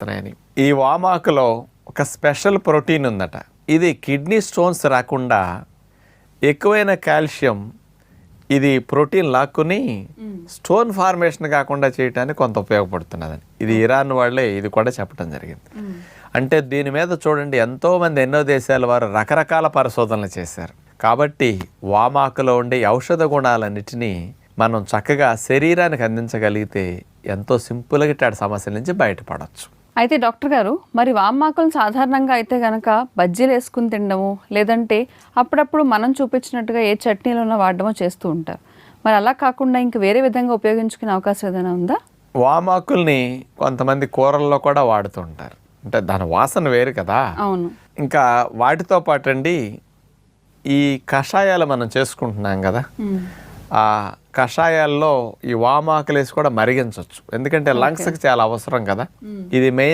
అని. ఈ వామాకులో ఒక స్పెషల్ ప్రోటీన్ ఉందట. ఇది కిడ్నీ స్టోన్స్ రాకుండా ఎక్కువైన కాల్షియం ఇది ప్రోటీన్ లాక్కుని స్టోన్ ఫార్మేషన్ కాకుండా చేయడానికి కొంత ఉపయోగపడుతున్నదని ఇది ఇరాన్ వాళ్ళే ఇది కూడా చెప్పడం జరిగింది. అంటే దీని మీద చూడండి ఎంతోమంది ఎన్నో దేశాల వారు రకరకాల పరిశోధనలు చేశారు. కాబట్టి వామాకులో ఉండే ఔషధ గుణాలన్నిటినీ మనం చక్కగా శరీరానికి అందించగలిగితే ఎంతో సింపుల్గా ఇట్లాంటి సమస్యల నుంచి బయటపడవచ్చు. అయితే డాక్టర్ గారు, మరి వామాకులను సాధారణంగా అయితే కనుక బజ్జీలు వేసుకుని తినడము, లేదంటే అప్పుడప్పుడు మనం చూపించినట్టుగా ఏ చట్నీలోనో వాడడమో చేస్తూ ఉంటారు. మరి అలా కాకుండా ఇంక వేరే విధంగా ఉపయోగించుకునే అవకాశం ఏదైనా ఉందా? వామాకుల్ని కొంతమంది కూరల్లో కూడా వాడుతూ ఉంటారు. అంటే దాని వాసన వేరు కదా. అవును. ఇంకా వాటితో పాటు అండి ఈ కషాయాలు మనం చేసుకుంటున్నాం కదా, ఆ కషాయాల్లో ఈ వామాకులు వేసి కూడా మరిగించవచ్చు. ఎందుకంటే లంగ్స్కి చాలా అవసరం కదా. ఇది మెయిన్